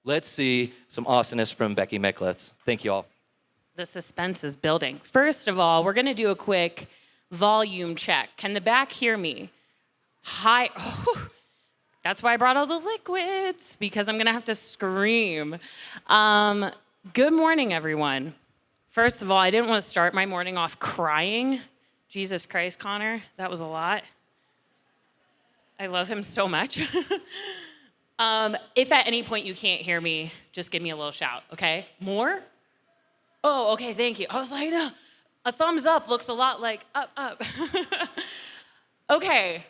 let's see some awesomeness from Becky Mickletz. Thank you all. The suspense is building. First of all, we're going to do a quick volume check. Can the back hear me? Hi. Oh, that's why I brought all the liquids, because I'm going to have to scream. Good morning, everyone. First of all, I didn't want to start my morning off crying. Jesus Christ, Connor, that was a lot. I love him so much. If at any point you can't hear me, just give me a little shout, okay? More? Oh, okay, thank you. I was like, no, a thumbs up looks a lot like up. Okay.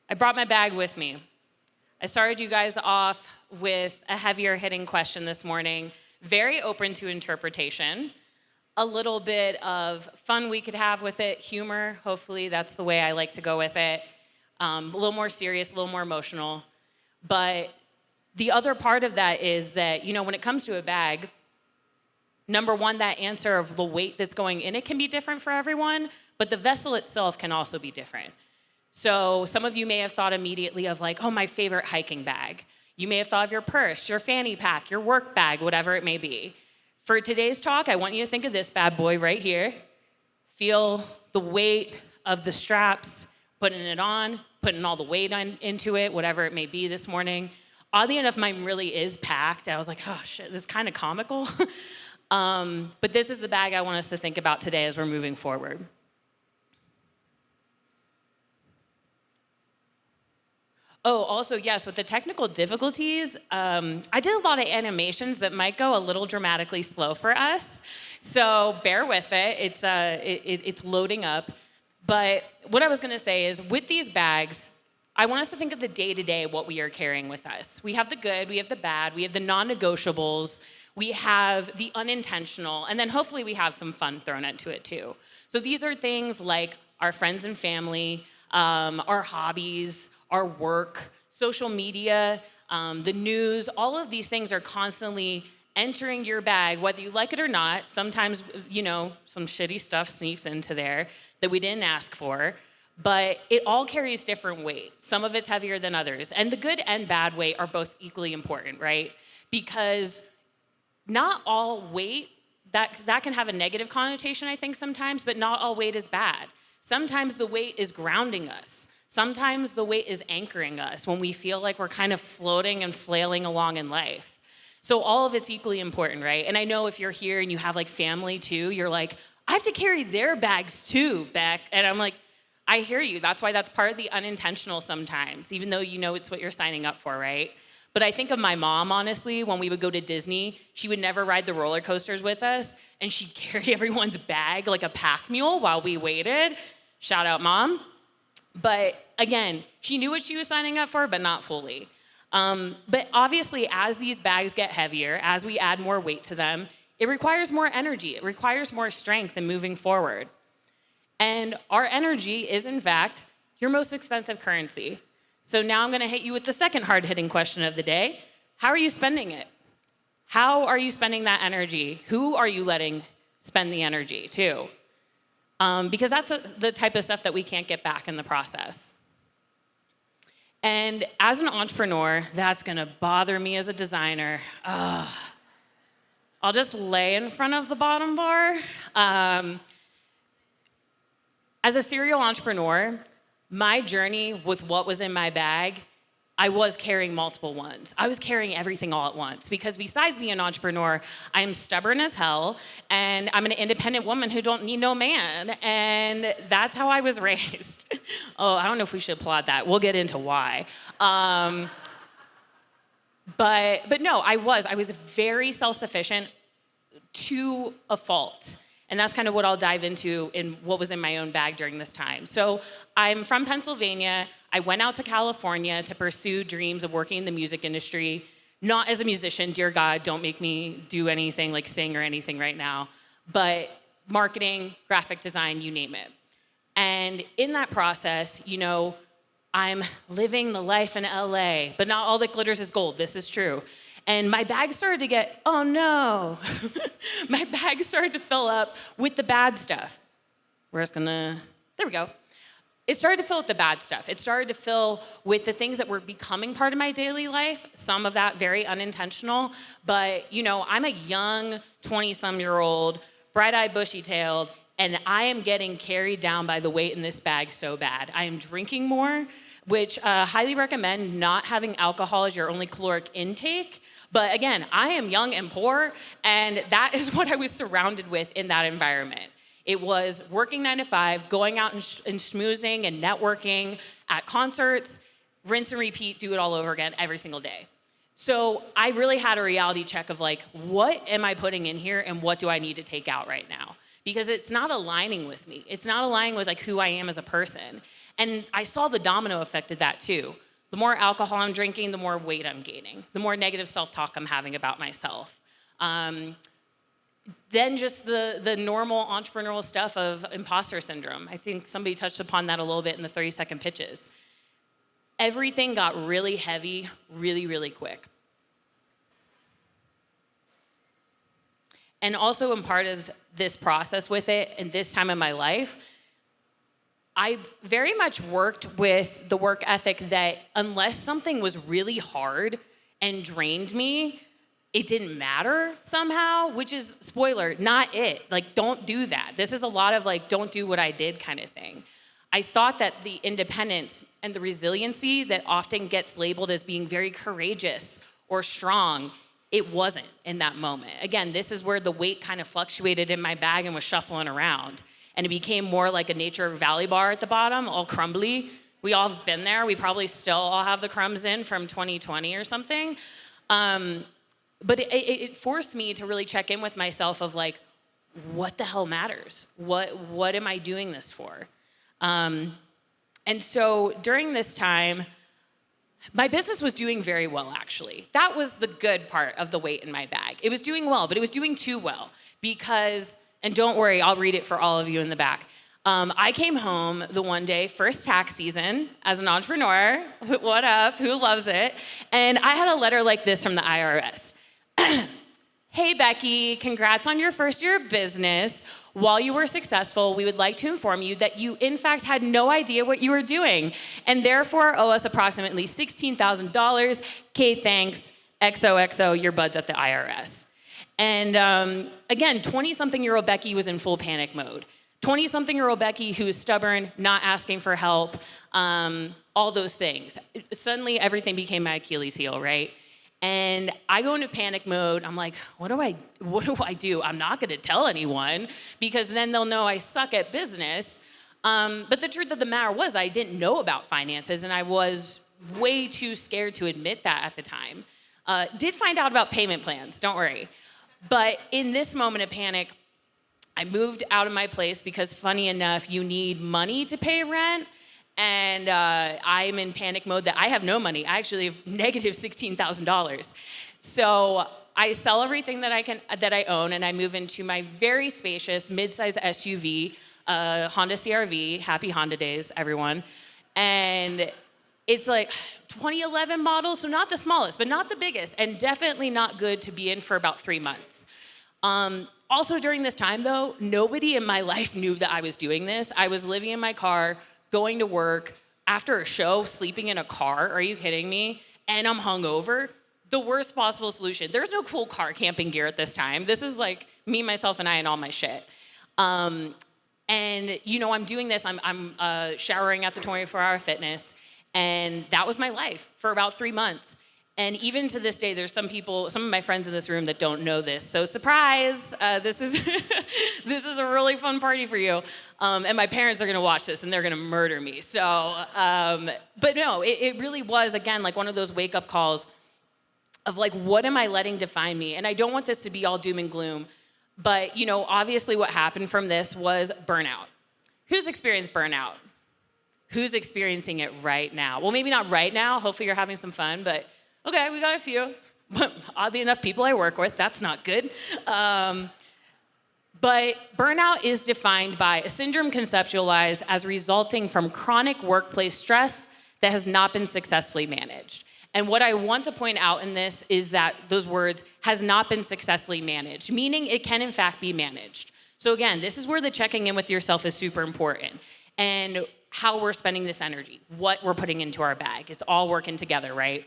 I brought my bag with me. I started you guys off with a heavier hitting question this morning, very open to interpretation, a little bit of fun we could have with it, humor, hopefully that's the way I like to go with it, a little more serious, a little more emotional. But the other part of that is that, when it comes to a bag, number one, that answer of the weight that's going in it can be different for everyone, but the vessel itself can also be different. So some of you may have thought immediately of like, oh, my favorite hiking bag. You may have thought of your purse, your fanny pack, your work bag, whatever it may be. For today's talk, I want you to think of this bad boy right here. Feel the weight of the straps, putting it on, putting all the weight into it, whatever it may be this morning. Oddly enough, mine really is packed. I was like, oh, shit, this is kind of comical. But this is the bag I want us to think about today as we're moving forward. Oh, also, yes, with the technical difficulties, I did a lot of animations that might go a little dramatically slow for us. So bear with it. It's loading up. But what I was going to say is with these bags, I want us to think of the day-to-day, what we are carrying with us. We have the good, we have the bad, we have the non-negotiables, we have the unintentional, and then hopefully we have some fun thrown into it too. So these are things like our friends and family, our hobbies, our work, social media, the news. All of these things are constantly entering your bag, whether you like it or not. Sometimes, some shitty stuff sneaks into there that we didn't ask for, but it all carries different weight. Some of it's heavier than others. And the good and bad weight are both equally important, right? Because not all weight, that can have a negative connotation, I think, sometimes, but not all weight is bad. Sometimes the weight is grounding us. Sometimes the weight is anchoring us when we feel like we're kind of floating and flailing along in life. So all of it's equally important, right? And I know if you're here and you have like family too, you're like, I have to carry their bags too, Beck. And I'm like, I hear you. That's why that's part of the unintentional sometimes, even though you know it's what you're signing up for, right? But I think of my mom, honestly, when we would go to Disney, she would never ride the roller coasters with us, and she'd carry everyone's bag like a pack mule while we waited. Shout out, Mom. But again, she knew what she was signing up for, but not fully. But obviously, as these bags get heavier, as we add more weight to them, it requires more energy. It requires more strength in moving forward. And our energy is, in fact, your most expensive currency. So now I'm going to hit you with the second hard-hitting question of the day. How are you spending it? How are you spending that energy? Who are you letting spend the energy too? Because that's the type of stuff that we can't get back in the process. And as an entrepreneur, that's going to bother me as a designer. I'll just lay in front of the bottom bar. As a serial entrepreneur, my journey with what was in my bag, I was carrying multiple ones. I was carrying everything all at once because besides being an entrepreneur, I am stubborn as hell, and I'm an independent woman who don't need no man, and that's how I was raised. Oh, I don't know if we should applaud that. We'll get into why. But no, I was very self-sufficient to a fault. And that's kind of what I'll dive into in what was in my own bag during this time. So I'm from Pennsylvania. I went out to California to pursue dreams of working in the music industry, not as a musician. Dear God, don't make me do anything like sing or anything right now, but marketing, graphic design, you name it. And in that process, I'm living the life in LA, but not all that glitters is gold. This is true. And my bag started to get, oh no, my bag started to fill up with the bad stuff. There we go. it started to fill with the bad stuff. It started to fill with the things that were becoming part of my daily life, some of that very unintentional. But, you know, I'm a young 20-some-year-old, bright-eyed, bushy-tailed, and I am getting carried down by the weight in this bag so bad. I am drinking more, which highly recommend not having alcohol as your only caloric intake. But again, I am young and poor, and that is what I was surrounded with in that environment. It was working 9 to 5, going out and schmoozing and networking at concerts, rinse and repeat, do it all over again every single day. So I really had a reality check of like, what am I putting in here and what do I need to take out right now? Because it's not aligning with me. It's not aligning with like who I am as a person. And I saw the domino effect of that too. The more alcohol I'm drinking, the more weight I'm gaining, the more negative self-talk I'm having about myself. Then just the normal entrepreneurial stuff of imposter syndrome. I think somebody touched upon that a little bit in the 30-second pitches. Everything got really heavy, really, really quick. And also in part of this process with it, and this time in my life, I very much worked with the work ethic that unless something was really hard and drained me, it didn't matter somehow, which is, spoiler, not it. Like, don't do that. This is a lot of like, don't do what I did kind of thing. I thought that the independence and the resiliency that often gets labeled as being very courageous or strong, it wasn't in that moment. Again, this is where the weight kind of fluctuated in my bag and was shuffling around. And it became more like a Nature Valley bar at the bottom, all crumbly. We all have been there. We probably still all have the crumbs in from 2020 or something. But it forced me to really check in with myself of like, what the hell matters? What am I doing this for? And so during this time, my business was doing very well, actually. That was the good part of the weight in my bag. It was doing well, but it was doing too well because, and don't worry, I'll read it for all of you in the back. I came home the one day, first tax season as an entrepreneur. What up? Who loves it? And I had a letter like this from the IRS. Hey, Becky, congrats on your first year of business. While you were successful, we would like to inform you that you, in fact, had no idea what you were doing and therefore owe us approximately $16,000. Okay, thanks. XOXO, your buds at the IRS. And again, 20-something-year-old Becky was in full panic mode. 20-something-year-old Becky who was stubborn, not asking for help, all those things. Suddenly, everything became my Achilles heel, right? And I go into panic mode. I'm like, what do I do? I'm not going to tell anyone because then they'll know I suck at business. But the truth of the matter was I didn't know about finances, and I was way too scared to admit that at the time. Did find out about payment plans, don't worry. But in this moment of panic, I moved out of my place because, funny enough, you need money to pay rent. And I'm in panic mode that I have no money. I actually have negative $16,000. So I sell everything that I own, and I move into my very spacious mid-size SUV, Honda CR-V. Happy Honda days, everyone. And it's like 2011 model, so not the smallest, but not the biggest, and definitely not good to be in for about 3 months. Also during this time, though, nobody in my life knew that I was doing this. I was living in my car, going to work, after a show, sleeping in a car. Are you kidding me? And I'm hungover. The worst possible solution. There's no cool car camping gear at this time. This is like me, myself, and I, and all my shit. And you know, I'm doing this. I'm showering at the 24-hour fitness, and that was my life for about 3 months. And even to this day, there's some of my friends in this room that don't know this. So surprise, this is this is a really fun party for you. And my parents are gonna watch this and they're gonna murder me. So, but no, it really was, again, like one of those wake up calls of like, what am I letting define me? And I don't want this to be all doom and gloom, but you know, obviously what happened from this was burnout. Who's experienced burnout? Who's experiencing it right now? Well, maybe not right now, hopefully you're having some fun, but okay, we got a few. Oddly enough, people I work with, that's not good. But burnout is defined by a syndrome conceptualized as resulting from chronic workplace stress that has not been successfully managed. And what I want to point out in this is that those words, has not been successfully managed, meaning it can in fact be managed. So again, this is where the checking in with yourself is super important. And how we're spending this energy, what we're putting into our bag. It's all working together, right?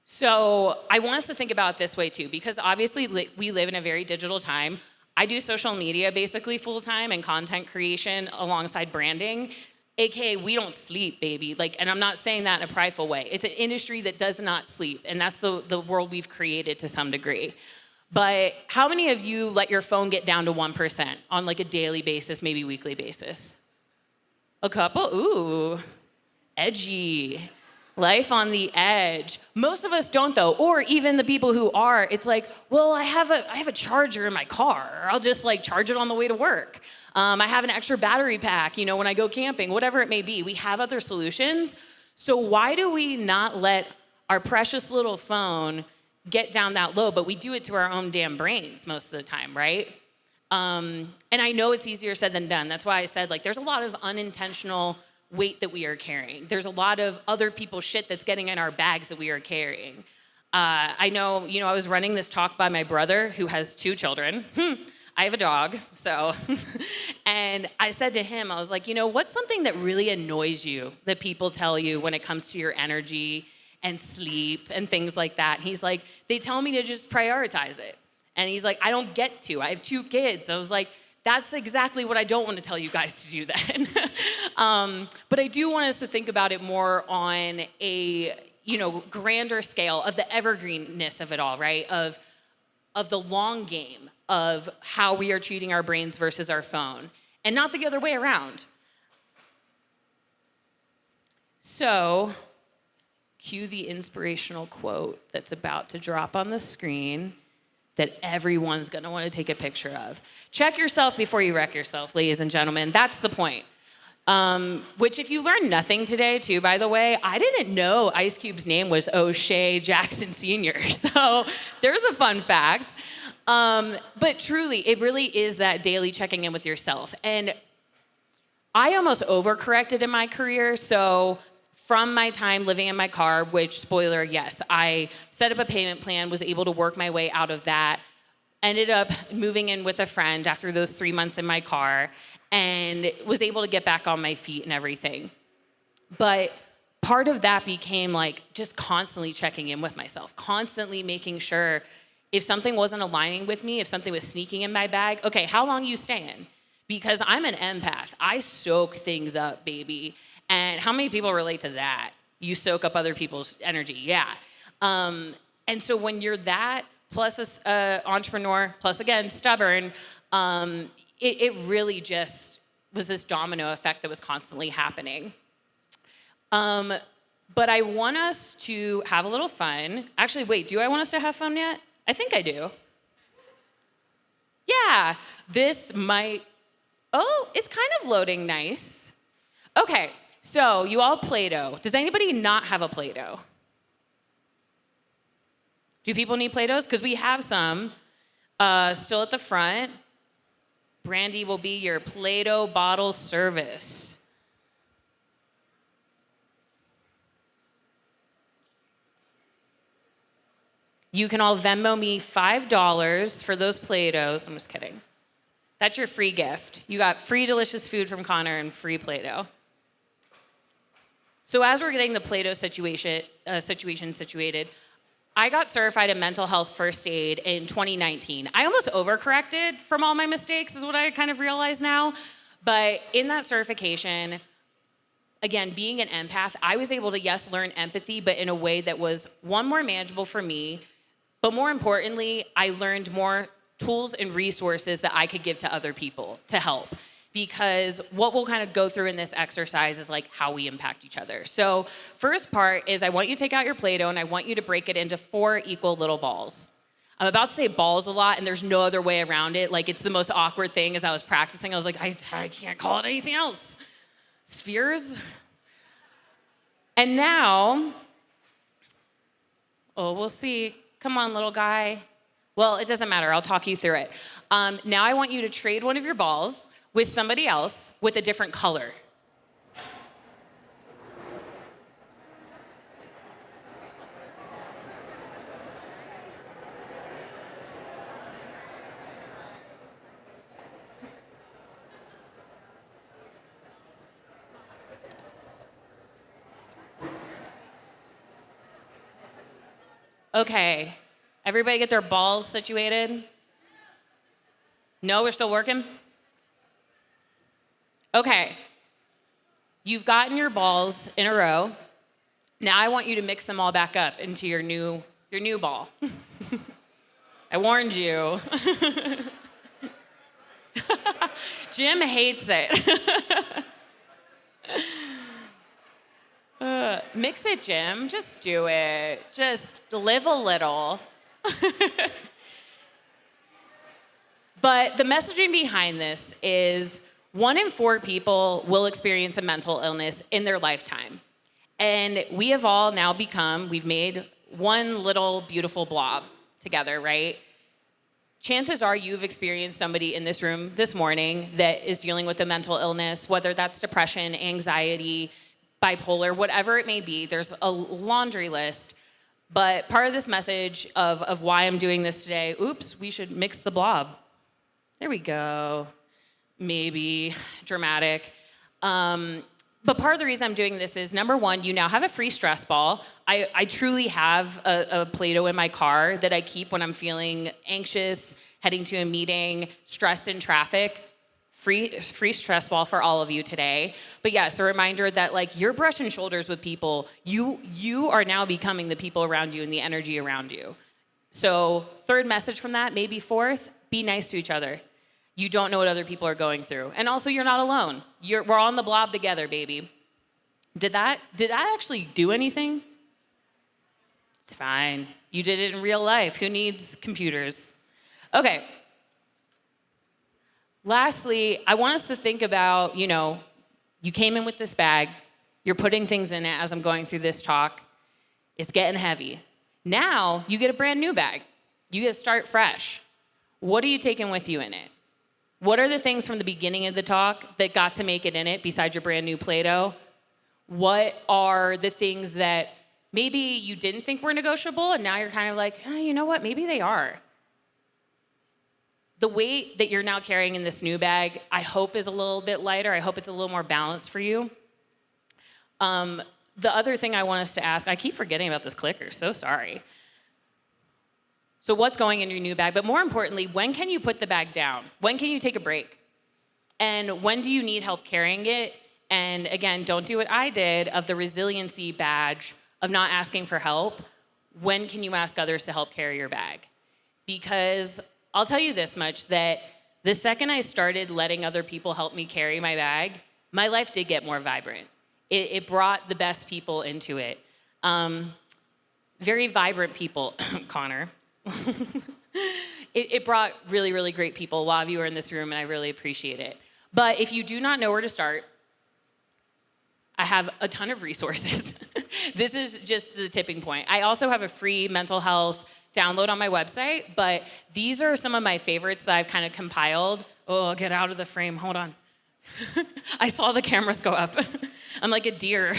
So I want us to think about it this way too, because obviously we live in a very digital time. I do social media basically full time and content creation alongside branding, AKA we don't sleep, baby. And I'm not saying that in a prideful way. It's an industry that does not sleep, and that's the world we've created to some degree. But how many of you let your phone get down to 1% on a daily basis, maybe weekly basis? A couple? Ooh, edgy. Life on the edge. Most of us don't though, or even the people who are, it's well, I have a charger in my car. Or I'll just charge it on the way to work. I have an extra battery pack, when I go camping, whatever it may be. We have other solutions. So why do we not let our precious little phone get down that low? But we do it to our own damn brains most of the time, right? And I know it's easier said than done. That's why I said there's a lot of unintentional weight that we are carrying. There's a lot of other people's shit that's getting in our bags that we are carrying. I know, I was running this talk by my brother who has 2 children. I have a dog, so. And I said to him, I was like, what's something that really annoys you that people tell you when it comes to your energy and sleep and things like that? And he's like, they tell me to just prioritize it. And he's like, I don't get to. I have 2 kids. I was like, that's exactly what I don't want to tell you guys to do then. But I do want us to think about it more on a grander scale of the evergreenness of it all, right? Of the long game of how we are treating our brains versus our phone, and not the other way around. So, cue the inspirational quote that's about to drop on the screen that everyone's gonna wanna take a picture of. Check yourself before you wreck yourself, ladies and gentlemen. That's the point. Which if you learned nothing today too, by the way, I didn't know Ice Cube's name was O'Shea Jackson Sr. So there's a fun fact. But truly, it really is that daily checking in with yourself. And I almost overcorrected in my career, so from my time living in my car, which, spoiler, yes, I set up a payment plan, was able to work my way out of that, ended up moving in with a friend after those 3 months in my car, and was able to get back on my feet and everything. But part of that became just constantly checking in with myself, constantly making sure if something wasn't aligning with me, if something was sneaking in my bag, okay, how long you staying? Because I'm an empath. I soak things up, baby. And how many people relate to that? You soak up other people's energy, yeah. And so when you're that, plus an entrepreneur, plus again, stubborn, it really just was this domino effect that was constantly happening. But I want us to have a little fun. Actually, wait, do I want us to have fun yet? I think I do. Yeah, this might, it's kind of loading nice. Okay. So, you all Play-Doh. Does anybody not have a Play-Doh? Do people need Play-Dohs? Because we have some still at the front. Brandy will be your Play-Doh bottle service. You can all Venmo me $5 for those Play-Dohs. I'm just kidding. That's your free gift. You got free delicious food from Connor and free Play-Doh. So as we're getting the Play-Doh situation situated, I got certified in mental health first aid in 2019. I almost overcorrected from all my mistakes is what I kind of realize now. But in that certification, again, being an empath, I was able to, yes, learn empathy, but in a way that was, one, more manageable for me, but more importantly, I learned more tools and resources that I could give to other people to help. Because what we'll kind of go through in this exercise is how we impact each other. So first part is I want you to take out your Play-Doh and I want you to break it into 4 equal little balls. I'm about to say balls a lot and there's no other way around it. It's the most awkward thing as I was practicing. I was like, I can't call it anything else. Spheres? And now, we'll see. Come on, little guy. Well, it doesn't matter. I'll talk you through it. Now I want you to trade one of your balls with somebody else with a different color. Okay. Everybody get their balls situated? No, we're still working? Okay. You've gotten your balls in a row. Now I want you to mix them all back up into your new ball. I warned you. Jim hates it. Mix it, Jim. Just do it. Just live a little. But the messaging behind this is 1 in 4 people will experience a mental illness in their lifetime. And we have all now we've made one little beautiful blob together, right? Chances are you've experienced somebody in this room this morning that is dealing with a mental illness, whether that's depression, anxiety, bipolar, whatever it may be. There's a laundry list. But part of this message of why I'm doing this today, we should mix the blob. There we go. Maybe dramatic. But part of the reason I'm doing this is, number one, you now have a free stress ball. I truly have a Play-Doh in my car that I keep when I'm feeling anxious, heading to a meeting, stressed in traffic. Free stress ball for all of you today. But yes, a reminder that like you're brushing shoulders with people. You are now becoming the people around you and the energy around you. So third message from that, maybe fourth, be nice to each other. You don't know what other people are going through. And also, you're not alone. We're on the blob together, baby. Did that actually do anything? It's fine. You did it in real life. Who needs computers? Okay. Lastly, I want us to think about, you came in with this bag. You're putting things in it as I'm going through this talk. It's getting heavy. Now, you get a brand new bag. You get to start fresh. What are you taking with you in it? What are the things from the beginning of the talk that got to make it in it besides your brand new Play-Doh? What are the things that maybe you didn't think were negotiable and now you're kind of like, you know what, maybe they are. The weight that you're now carrying in this new bag, I hope is a little bit lighter. I hope it's a little more balanced for you. The other thing I want us to ask, I keep forgetting about this clicker, so sorry. So what's going in your new bag? But more importantly, when can you put the bag down? When can you take a break? And when do you need help carrying it? And again, don't do what I did of the resiliency badge of not asking for help. When can you ask others to help carry your bag? Because I'll tell you this much, that the second I started letting other people help me carry my bag, my life did get more vibrant. It brought the best people into it. Very vibrant people, Connor. It brought really, really great people. A lot of you are in this room, and I really appreciate it. But if you do not know where to start, I have a ton of resources. This is just the tipping point. I also have a free mental health download on my website, but these are some of my favorites that I've kind of compiled. Oh, get out of the frame. Hold on. I saw the cameras go up. I'm like a deer.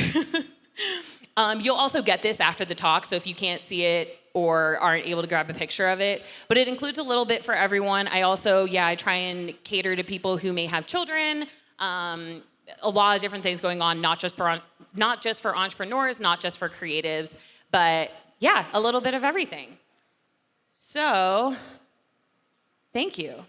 You'll also get this after the talk, so if you can't see it or aren't able to grab a picture of it. But it includes a little bit for everyone. I also, I try and cater to people who may have children. A lot of different things going on, not just for entrepreneurs, not just for creatives, but a little bit of everything. So, thank you.